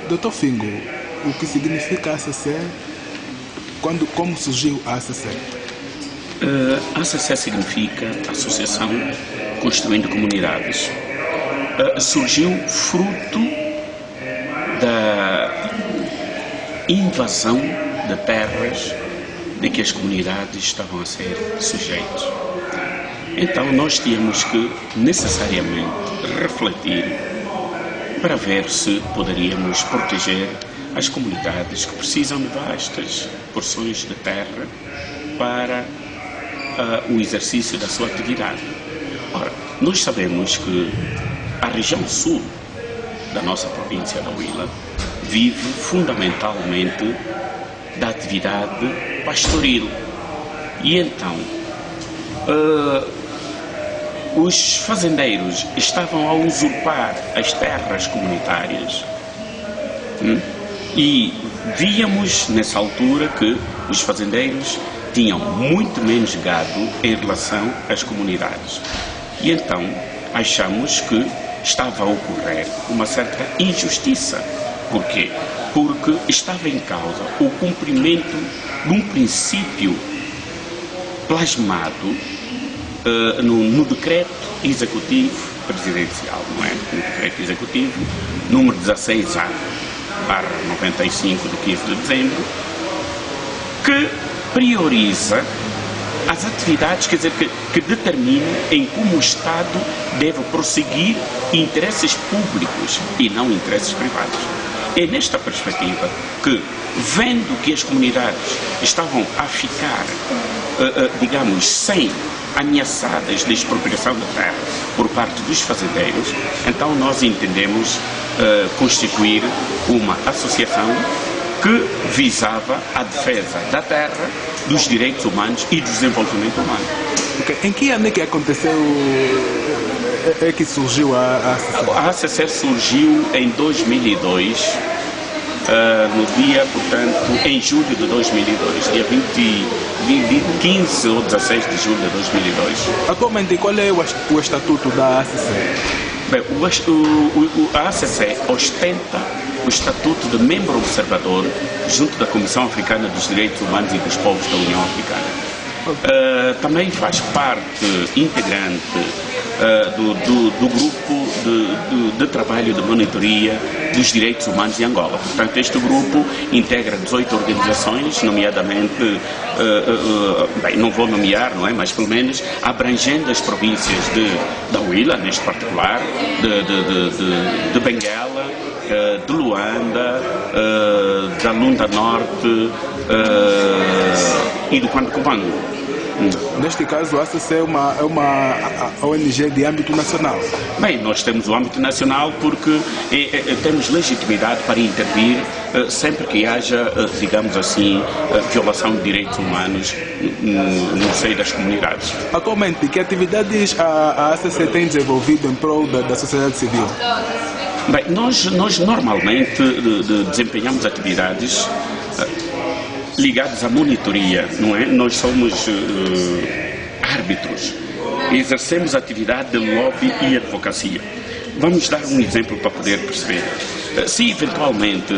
Dr. Fingo, o que significa ACC? Como surgiu a ACC? A ACC significa Associação Construindo Comunidades. Surgiu fruto da invasão de terras de que as comunidades estavam a ser sujeitas. Então nós tínhamos que necessariamente refletir para ver se poderíamos proteger as comunidades que precisam de vastas porções de terra para o exercício da sua atividade. Ora, nós sabemos que a região sul da nossa província da Huila vive fundamentalmente da atividade pastoril. E então, os fazendeiros estavam a usurpar as terras comunitárias. E víamos nessa altura que os fazendeiros tinham muito menos gado em relação às comunidades. E então achamos que estava a ocorrer uma certa injustiça. Por quê? Porque estava em causa o cumprimento de um princípio plasmado no decreto executivo presidencial, não é? No decreto executivo número 16A/95 de 15 de dezembro, que prioriza as atividades, quer dizer, que determinam em como o Estado deve prosseguir interesses públicos e não interesses privados. É nesta perspectiva que, vendo que as comunidades estavam a ficar, digamos, sem ameaçadas de expropriação da terra por parte dos fazendeiros, então nós entendemos constituir uma associação que visava a defesa da terra, dos direitos humanos e do desenvolvimento humano. Okay. Em que ano é que aconteceu, que surgiu a ACC? A ACC surgiu em 2002, no dia, portanto, em julho de 2002, dia 15 ou 16 de julho de 2002. Atualmente, qual é o estatuto da ACC? Bem, a ACC ostenta o estatuto de membro observador junto da Comissão Africana dos Direitos Humanos e dos Povos da União Africana. Também faz parte integrante do grupo de trabalho de monitoria dos direitos humanos em Angola. Portanto, este grupo integra 18 organizações, nomeadamente, bem, não vou nomear, não é? Mas pelo menos abrangendo as províncias da Huila, neste particular, de Benguela, de Luanda, da Lunda Norte e do Cubango. Neste caso, a ACC é uma ONG de âmbito nacional. Bem, nós temos o âmbito nacional porque temos legitimidade para intervir sempre que haja, digamos assim, violação de direitos humanos no seio das comunidades. Atualmente, que atividades a ACC tem desenvolvido em prol da sociedade civil? Bem, nós normalmente desempenhamos atividades ligados à monitoria, não é? Nós somos árbitros, exercemos atividade de lobby e advocacia. Vamos dar um exemplo para poder perceber. Se eventualmente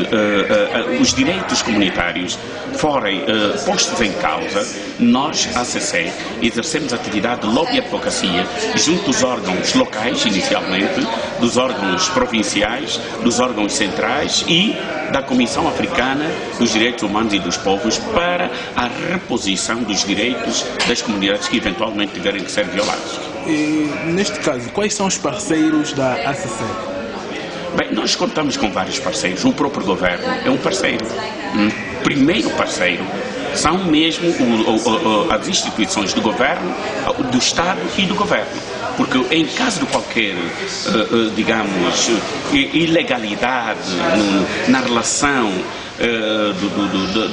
os direitos comunitários forem postos em causa, nós, ACC, exercemos atividade de lobby e advocacia junto dos órgãos locais, inicialmente, dos órgãos provinciais, dos órgãos centrais e da Comissão Africana dos Direitos Humanos e dos Povos para a reposição dos direitos das comunidades que eventualmente tiverem que ser violados. E, neste caso, quais são os parceiros da ACC? Bem, nós contamos com vários parceiros. O próprio governo é um parceiro. Primeiro parceiro são mesmo as instituições do governo, do Estado e do governo. Porque em caso de qualquer, digamos, ilegalidade na relação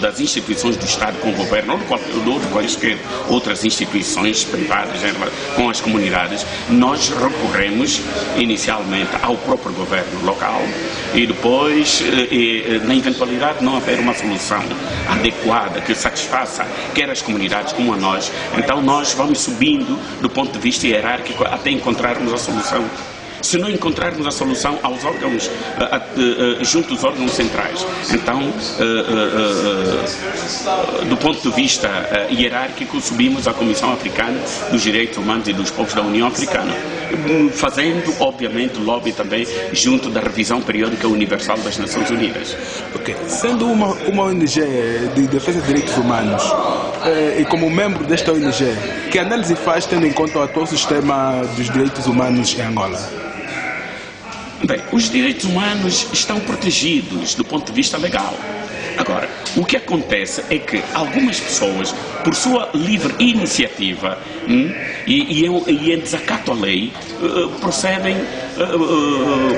das instituições do Estado com o governo ou de quaisquer outras instituições privadas com as comunidades, nós recorremos inicialmente ao próprio governo local e depois, na eventualidade de não haver uma solução adequada que satisfaça quer as comunidades como a nós, então nós vamos subindo do ponto de vista hierárquico até encontrarmos a solução. se não encontrarmos a solução aos órgãos, junto aos órgãos centrais. Então, do ponto de vista hierárquico, subimos à Comissão Africana dos Direitos Humanos e dos Povos da União Africana, fazendo, obviamente, lobby também junto da Revisão Periódica Universal das Nações Unidas. Ok. Sendo uma ONG de defesa de direitos humanos e como membro desta ONG, que análise faz tendo em conta o atual sistema dos direitos humanos em Angola? Bem, os direitos humanos estão protegidos do ponto de vista legal. Agora, o que acontece é que algumas pessoas, por sua livre iniciativa e em desacato à lei, procedem,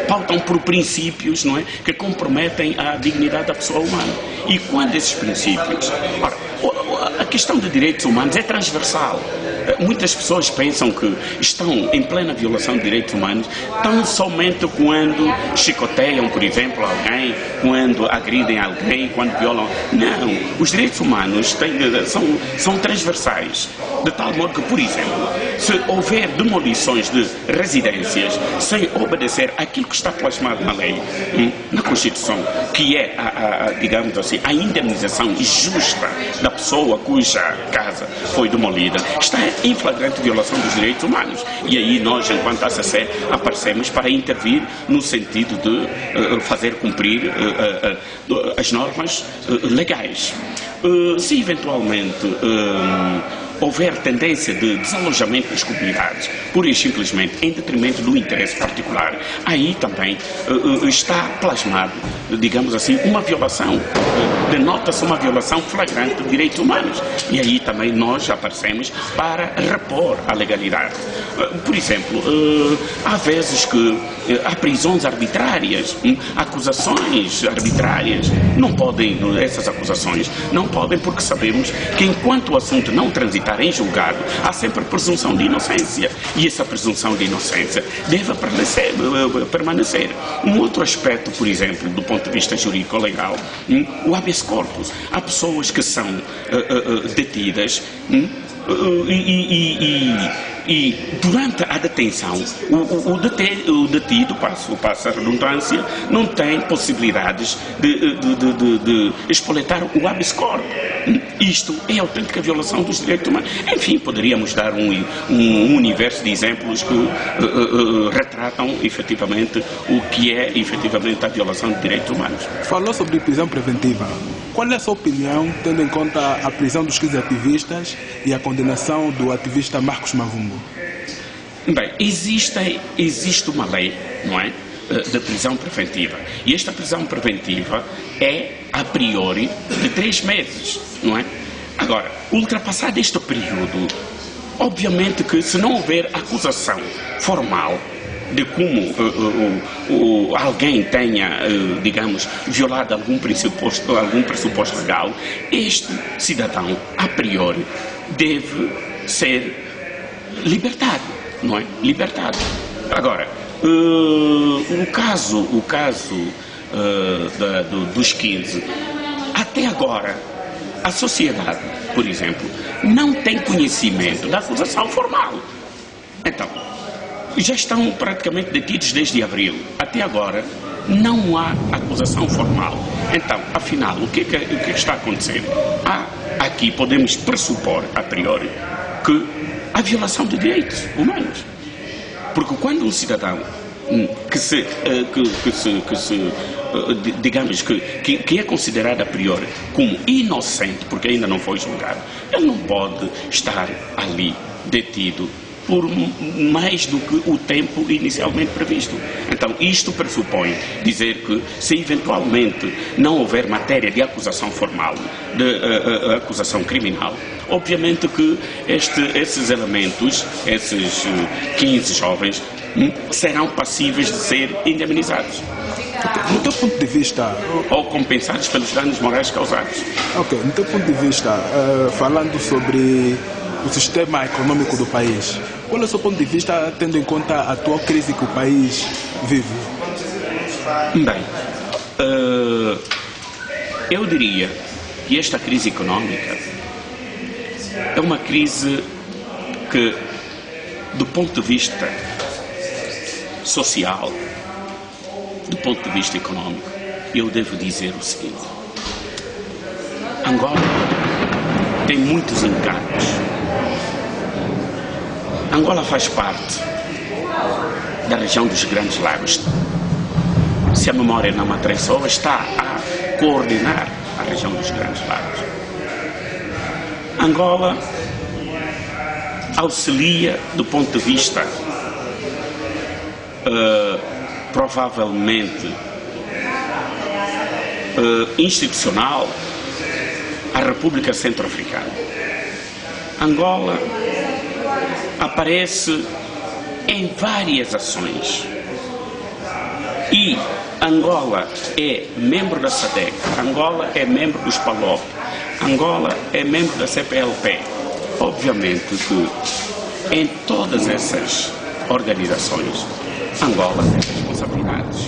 pautam por princípios, não é, que comprometem a dignidade da pessoa humana. E quando esses princípios... Ora, a questão de direitos humanos é transversal. Muitas pessoas pensam que estão em plena violação de direitos humanos tão somente quando chicoteiam, por exemplo, alguém, quando agridem alguém, quando violam. Não, os direitos humanos são transversais, de tal modo que, por exemplo, se houver demolições de residências sem obedecer àquilo que está plasmado na lei, na Constituição, que é, digamos assim, a indemnização justa da pessoa cuja casa foi demolida, está em flagrante violação dos direitos humanos. E aí nós, enquanto ACC, aparecemos para intervir no sentido de fazer cumprir as normas legais. Se eventualmente houver tendência de desalojamento das comunidades, pura e simplesmente em detrimento do interesse particular, aí também está plasmado, digamos assim, uma violação, denota-se uma violação flagrante de direitos humanos. E aí também nós aparecemos para repor a legalidade. Por exemplo, há vezes que há prisões arbitrárias, acusações arbitrárias. Não podem, essas acusações, não podem, porque sabemos que enquanto o assunto não transitar em julgado, há sempre presunção de inocência. E essa presunção de inocência deve permanecer. Um outro aspecto, por exemplo, do ponto de vista jurídico-legal, o habeas corpus. Há pessoas que são detidas e durante a detenção, o detido, passa a redundância, não tem possibilidades de espoletar o habeas corpus. Isto é autêntica violação dos direitos humanos. Enfim, poderíamos dar um universo de exemplos que retratam efetivamente o que é efetivamente a violação de direitos humanos. Falou sobre prisão preventiva. Qual é a sua opinião, tendo em conta a prisão dos 15 ativistas e a condenação do ativista Marcos Mavumbo? Bem, existe uma lei, não é, de prisão preventiva. E esta prisão preventiva é, a priori, de 3 meses, não é? Agora, ultrapassado este período, obviamente que se não houver acusação formal de como alguém tenha, digamos, violado algum pressuposto legal, este cidadão, a priori, deve ser libertado, não é? Libertado. Agora, o caso dos 15, até agora, a sociedade, por exemplo, não tem conhecimento da acusação formal. Então, já estão praticamente detidos desde abril. Até agora, não há acusação formal. Então, afinal, o que está a acontecer? Aqui podemos pressupor, a priori, que há violação de direitos humanos. Porque quando um cidadão digamos que é considerado a priori como inocente, porque ainda não foi julgado, ele não pode estar ali detido por mais do que o tempo inicialmente previsto. Então, isto pressupõe dizer que, se eventualmente não houver matéria de acusação formal, de acusação criminal, obviamente que esses elementos, esses 15 jovens, serão passíveis de ser indemnizados. Okay. No teu ponto de vista... Ou compensados pelos danos morais causados. Ok, no teu ponto de vista, falando sobre o sistema econômico do país, qual é o seu ponto de vista, tendo em conta a atual crise que o país vive? Bem, eu diria que esta crise econômica é uma crise que, do ponto de vista social, do ponto de vista econômico, eu devo dizer o seguinte: Angola tem muitos encantos. Angola faz parte da região dos Grandes Lagos. Se a memória não me atraiçoa, está a coordenar a região dos Grandes Lagos. Angola auxilia do ponto de vista provavelmente institucional a República Centro-Africana. Angola aparece em várias ações e Angola é membro da SADC, Angola é membro dos PALOP, Angola é membro da CPLP. Obviamente que em todas essas organizações Angola tem responsabilidades.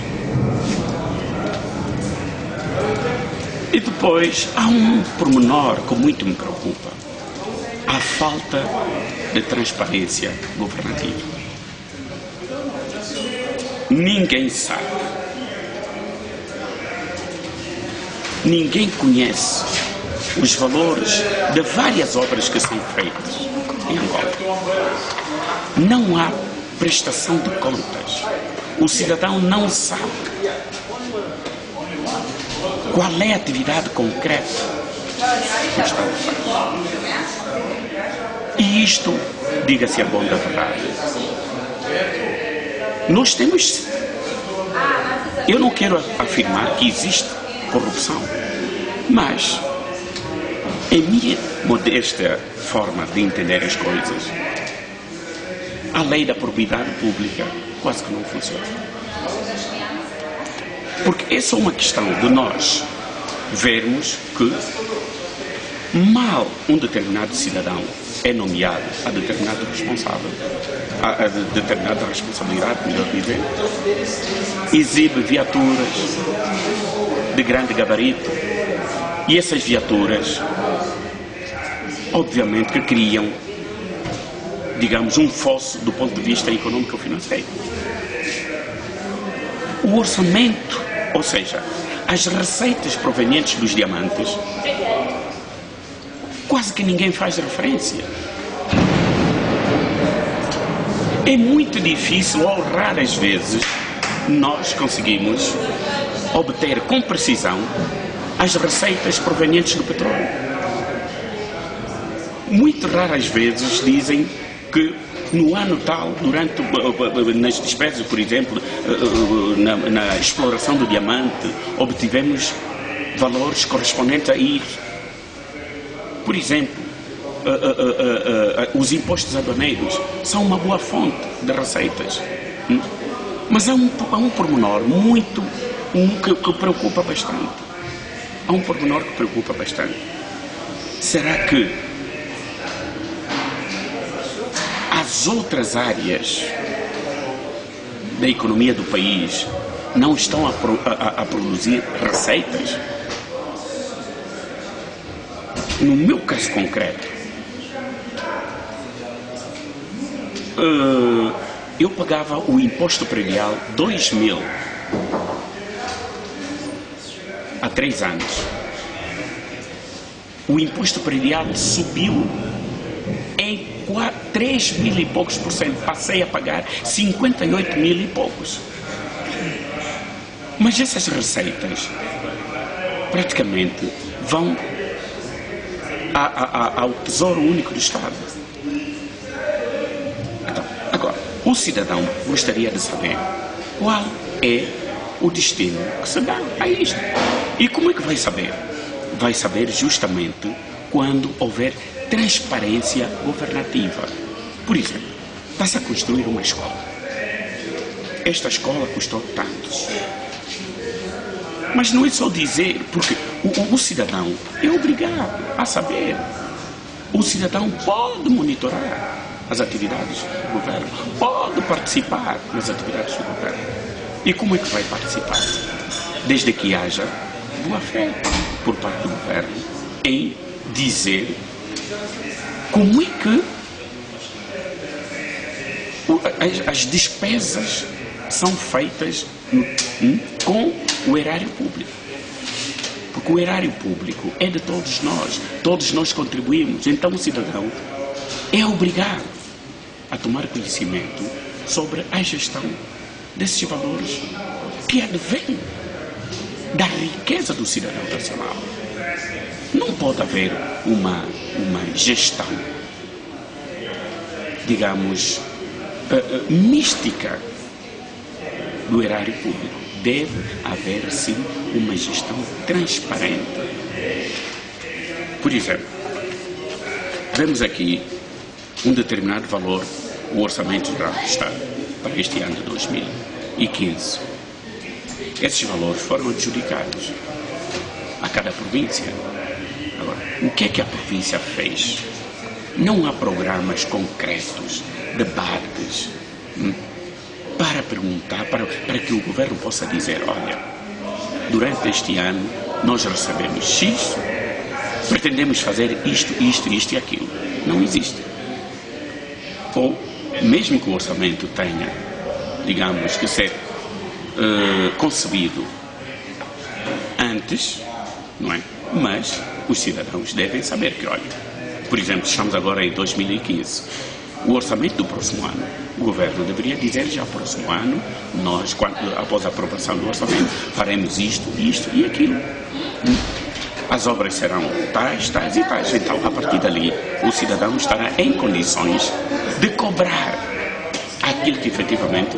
E depois há um pormenor que muito me preocupa: a falta de transparência governativa. Ninguém sabe, ninguém conhece os valores de várias obras que são feitas em Angola. Não há prestação de contas. O cidadão não sabe qual é a atividade concreta que o Estado faz. E isto, diga-se a bom da verdade, nós temos... Eu não quero afirmar que existe corrupção, mas em minha modesta forma de entender as coisas, a lei da probidade pública quase que não funciona. Porque é só uma questão de nós vermos que mal um determinado cidadão é nomeado a determinado responsável, a determinada responsabilidade, melhor dizer, exibe viaturas de grande gabarito e essas viaturas obviamente que criam, digamos, um fosso do ponto de vista econômico-financeiro. O orçamento, ou seja, as receitas provenientes dos diamantes, quase que ninguém faz referência. É muito difícil, ou raras vezes, nós conseguimos obter com precisão as receitas provenientes do petróleo. Muito raras vezes dizem que no ano tal, nas despesas, por exemplo, na exploração do diamante, obtivemos valores correspondentes a isso. Por exemplo, os impostos aduaneiros são uma boa fonte de receitas. Mas há um pormenor muito que preocupa bastante. Há um pormenor que preocupa bastante. Será que as outras áreas da economia do país não estão a produzir receitas? No meu caso concreto, eu pagava o imposto predial 2.000 há 3 anos. O imposto predial subiu em 3.000 e poucos %. Passei a pagar 58.000 e poucos. Mas essas receitas praticamente vão ao Tesouro Único do Estado. Então, agora, o cidadão gostaria de saber qual é o destino que se dá a isto. E como é que vai saber? Vai saber justamente quando houver transparência governativa. Por exemplo, está-se a construir uma escola. Esta escola custou tantos. Mas não é só dizer, porque o cidadão é obrigado a saber. O cidadão pode monitorar as atividades do governo, pode participar nas atividades do governo. E como é que vai participar? Desde que haja boa-fé por parte do governo em dizer como é que as despesas são feitas com o erário público. Porque o erário público é de todos nós contribuímos. Então o cidadão é obrigado a tomar conhecimento sobre a gestão desses valores que advêm da riqueza do cidadão nacional. Não pode haver uma gestão, digamos, mística do erário público. Deve haver, sim, uma gestão transparente. Por exemplo, vemos aqui um determinado valor, o Orçamento Geral do Estado, para este ano de 2015. Esses valores foram adjudicados a cada província. Agora, o que é que a província fez? Não há programas concretos, debates, para perguntar, para que o governo possa dizer, olha, durante este ano nós recebemos X, pretendemos fazer isto e aquilo. Não existe. Ou, mesmo que o orçamento tenha, digamos, que ser concebido antes, não é? Mas os cidadãos devem saber que, olha, por exemplo, estamos agora em 2015. O orçamento do próximo ano, o governo deveria dizer já próximo ano, nós, após a aprovação do orçamento, faremos isto e aquilo. As obras serão tais e tais. Então, a partir dali, o cidadão estará em condições de cobrar aquilo que efetivamente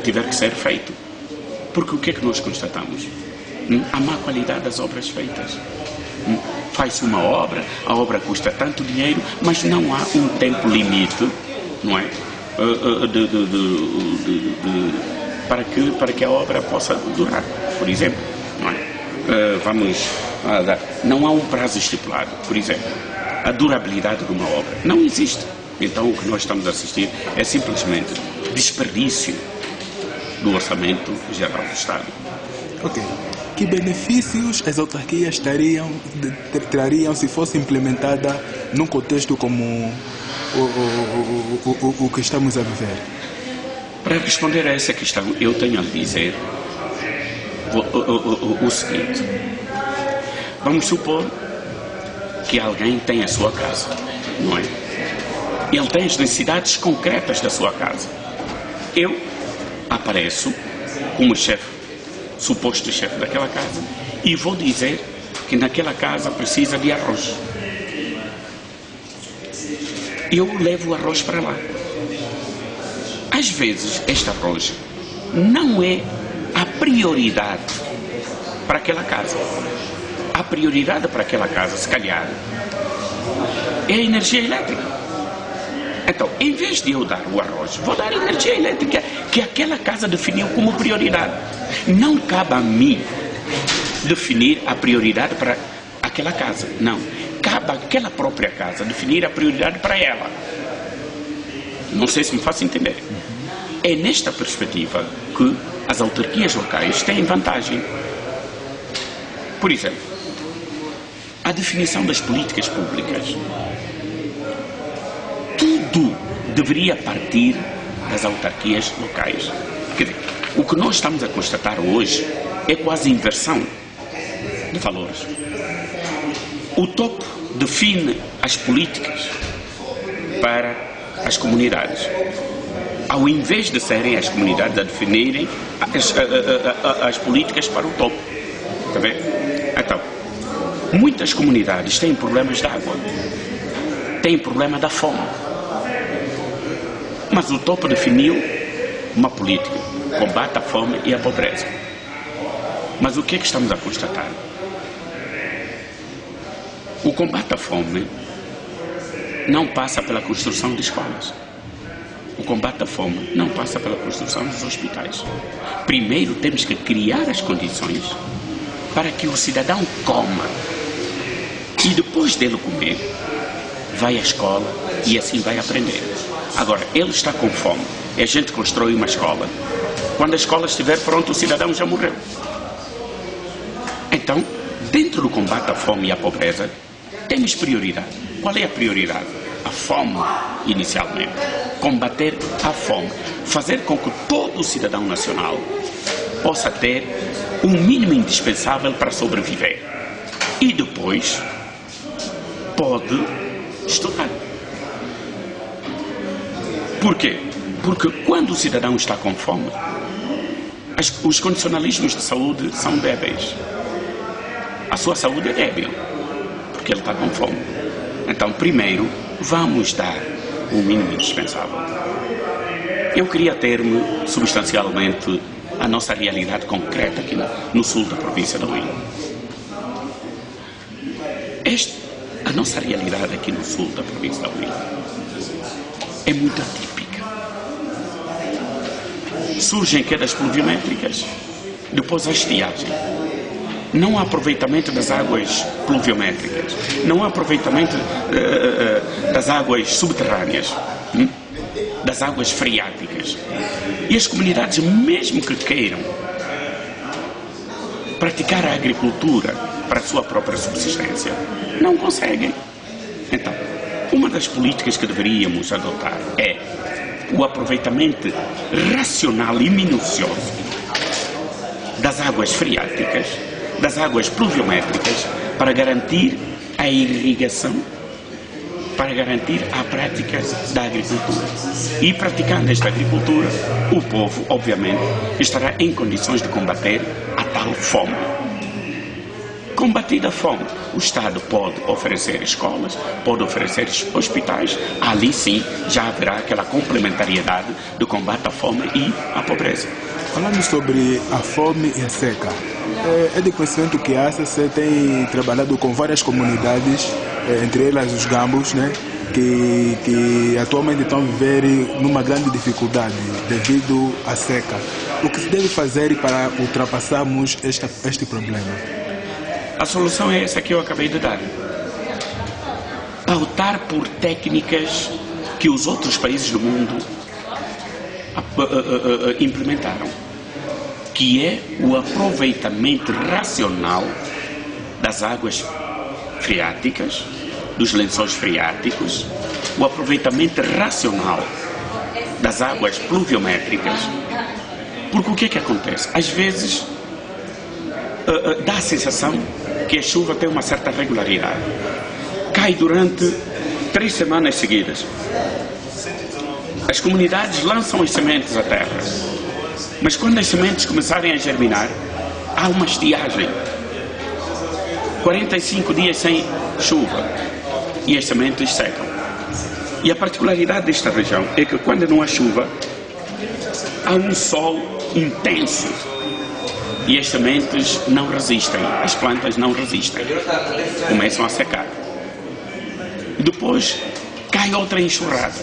tiver que ser feito. Porque o que é que nós constatamos? A má qualidade das obras feitas. Faz-se uma obra, a obra custa tanto dinheiro, mas não há um tempo limite, não é? Para que a obra possa durar, por exemplo, não é? Não há um prazo estipulado, por exemplo, a durabilidade de uma obra não existe. Então o que nós estamos a assistir é simplesmente desperdício do Orçamento Geral do Estado. Ok. Que benefícios as autarquias trariam se fosse implementada num contexto como o que estamos a viver? Para responder a essa questão, eu tenho a dizer o seguinte. Vamos supor que alguém tem a sua casa, não é? Ele tem as necessidades concretas da sua casa. Eu apareço como suposto chefe daquela casa e vou dizer que naquela casa precisa de arroz. Eu levo o arroz para lá. Às vezes este arroz não é a prioridade para aquela casa. A prioridade para aquela casa, se calhar, é a energia elétrica. Então, em vez de eu dar o arroz, vou dar a energia elétrica que aquela casa definiu como prioridade. Não cabe a mim definir a prioridade para aquela casa. Não. Cabe àquela própria casa definir a prioridade para ela. Não sei se me faço entender. É nesta perspectiva que as autarquias locais têm vantagem. Por exemplo, a definição das políticas públicas. Tudo deveria partir das autarquias locais. Quer dizer, o que nós estamos a constatar hoje é quase inversão de valores. O topo define as políticas para as comunidades, ao invés de serem as comunidades a definirem as políticas para o topo. Está bem? Então, muitas comunidades têm problemas de água, têm problema da fome. Mas o topo definiu uma política, combate à fome e à pobreza. Mas o que é que estamos a constatar? O combate à fome não passa pela construção de escolas. O combate à fome não passa pela construção dos hospitais. Primeiro temos que criar as condições para que o cidadão coma. E depois dele comer, vai à escola e assim vai aprender. Agora, ele está com fome, e a gente constrói uma escola. Quando a escola estiver pronta, o cidadão já morreu. Então, dentro do combate à fome e à pobreza, temos prioridade. Qual é a prioridade? A fome, inicialmente. Combater a fome. fazer com que todo cidadão nacional possa ter o mínimo indispensável para sobreviver. E depois pode estudar. Por quê? Porque quando o cidadão está com fome, os condicionalismos de saúde são débeis. A sua saúde é débil, porque ele está com fome. Então, primeiro, vamos dar o mínimo indispensável. Eu queria ter-me substancialmente a nossa realidade concreta aqui no sul da província do Huila. A nossa realidade aqui no sul da província da Huila é muito atípica. Surgem quedas pluviométricas, depois a estiagem. Não há aproveitamento das águas pluviométricas, não há aproveitamento das águas subterrâneas, das águas freáticas. E as comunidades, mesmo que queiram praticar a agricultura para a sua própria subsistência, não conseguem. Então, uma das políticas que deveríamos adotar é o aproveitamento racional e minucioso das águas freáticas, das águas pluviométricas, para garantir a irrigação, para garantir a prática da agricultura. E praticando esta agricultura, o povo, obviamente, estará em condições de combater a tal fome. Combatida a fome, o Estado pode oferecer escolas, pode oferecer hospitais, ali sim já haverá aquela complementariedade do combate à fome e à pobreza. Falando sobre a fome e a seca, é de conhecimento que a ACC tem trabalhado com várias comunidades, entre elas os gambos, né, que atualmente estão a viver numa grande dificuldade devido à seca. O que se deve fazer para ultrapassarmos este problema? A solução é essa que eu acabei de dar. Pautar por técnicas que os outros países do mundo implementaram, que é o aproveitamento racional das águas freáticas, dos lençóis freáticos, o aproveitamento racional das águas pluviométricas. Porque o que é que acontece? Às vezes dá a sensação que a chuva tem uma certa regularidade. Cai durante 3 semanas seguidas. As comunidades lançam as sementes à terra. Mas quando as sementes começarem a germinar, há uma estiagem. 45 dias sem chuva. E as sementes secam. E a particularidade desta região é que quando não há chuva, há um sol intenso. E as sementes não resistem, as plantas não resistem, começam a secar. Depois cai outra enxurrada,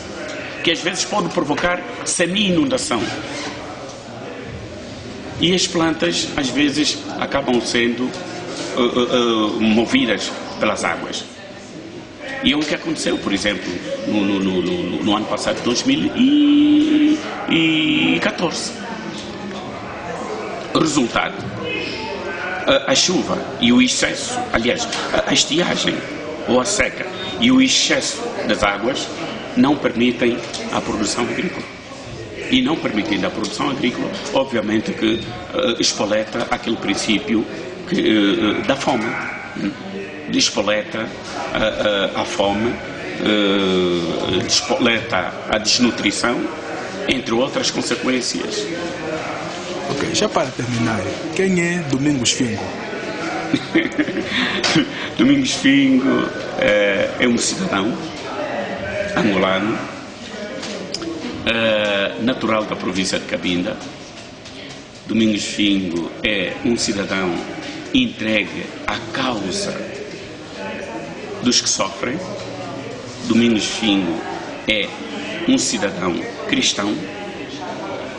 que às vezes pode provocar semi-inundação. E as plantas às vezes acabam sendo movidas pelas águas. E é o que aconteceu, por exemplo, no ano passado, 2014. Resultado, a chuva e o excesso, aliás, a estiagem ou a seca e o excesso das águas não permitem a produção agrícola. E não permitindo a produção agrícola, obviamente que espoleta aquele princípio da fome. Despoleta a fome, despoleta a desnutrição, entre outras consequências. Ok, já para terminar, quem é Domingos Fingo? Domingos Fingo é um cidadão angolano, natural da província de Cabinda. Domingos Fingo é um cidadão entregue à causa dos que sofrem. Domingos Fingo é um cidadão cristão.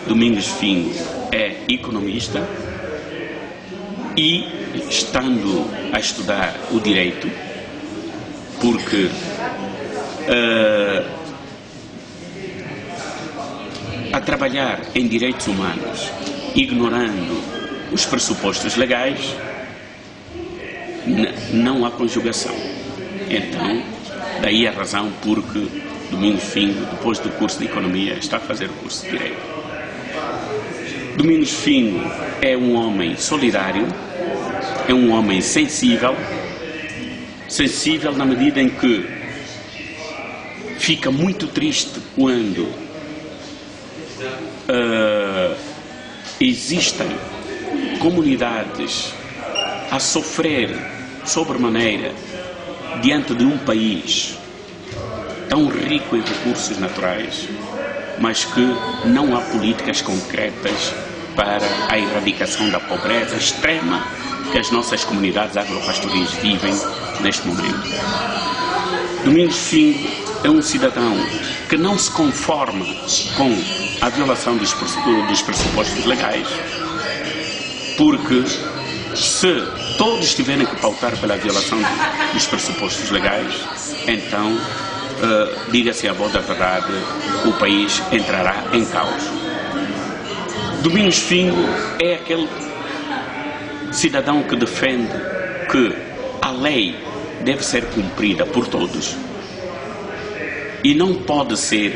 Domingos Fingo é economista e, estando a estudar o direito, porque a trabalhar em direitos humanos, ignorando os pressupostos legais, não há conjugação. Então, daí a razão porque Domingos Fingo, depois do curso de Economia, está a fazer o curso de Direito. Domingos Fingo é um homem solidário, é um homem sensível na medida em que fica muito triste quando existem comunidades a sofrer sobremaneira diante de um país tão rico em recursos naturais, mas que não há políticas concretas para a erradicação da pobreza extrema que as nossas comunidades agropastoris vivem neste momento. Domingos Fingo é um cidadão que não se conforma com a violação dos pressupostos legais, porque se todos tiverem que pautar pela violação dos pressupostos legais, então, diga-se a boa da verdade, o país entrará em caos. Domingos Fingo é aquele cidadão que defende que a lei deve ser cumprida por todos e não pode ser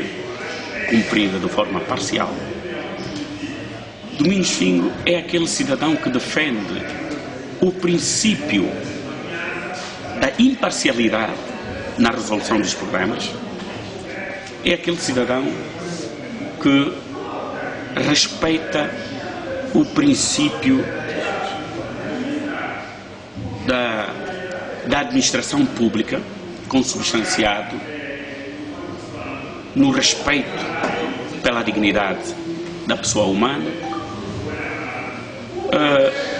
cumprida de forma parcial. Domingos Fingo é aquele cidadão que defende o princípio da imparcialidade na resolução dos problemas. É aquele cidadão que respeita o princípio da administração pública, consubstanciado no respeito pela dignidade da pessoa humana.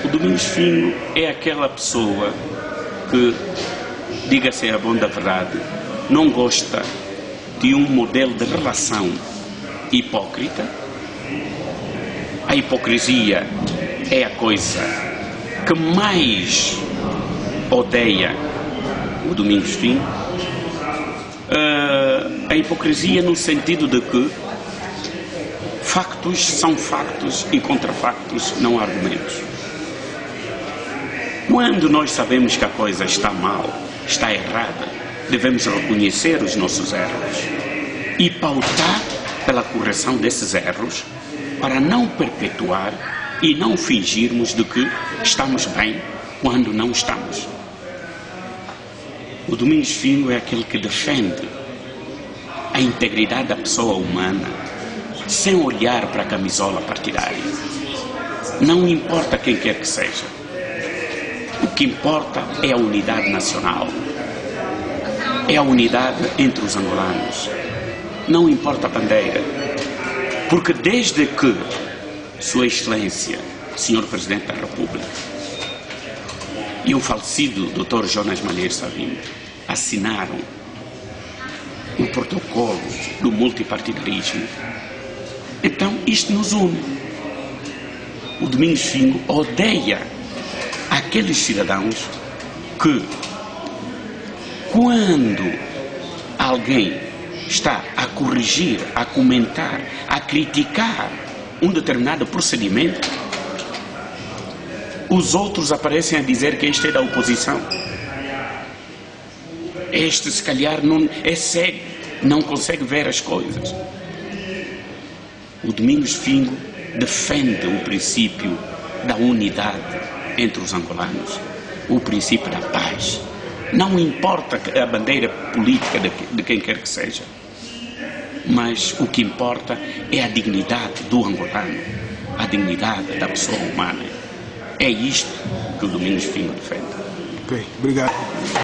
O Domingos Fingo é aquela pessoa que, diga-se a bom da verdade, não gosta de um modelo de relação hipócrita. A hipocrisia é a coisa que mais odeia o Domingos Fingo. A hipocrisia no sentido de que factos são factos e contra factos não há argumentos. Quando nós sabemos que a coisa está mal, está errada, devemos reconhecer os nossos erros e pautar pela correção desses erros para não perpetuar e não fingirmos de que estamos bem quando não estamos. O Domingos Fingo é aquele que defende a integridade da pessoa humana sem olhar para a camisola partidária. Não importa quem quer que seja. O que importa é a unidade nacional. É a unidade entre os angolanos. Não importa a bandeira. Porque desde que Sua Excelência, Senhor Presidente da República, e o falecido Dr. Jonas Malheiro Savimbi assinaram o protocolo do multipartidarismo, então isto nos une. O Domingos Fingo odeia aqueles cidadãos que, quando alguém está a corrigir, a comentar, a criticar um determinado procedimento, os outros aparecem a dizer que este é da oposição. Este, se calhar, não é cego, não consegue ver as coisas. O Domingos Fingo defende o princípio da unidade entre os angolanos, o princípio da paz. Não importa a bandeira política de quem quer que seja, mas o que importa é a dignidade do angolano, a dignidade da pessoa humana. É isto que o Domingos Fingo defende. Ok, obrigado.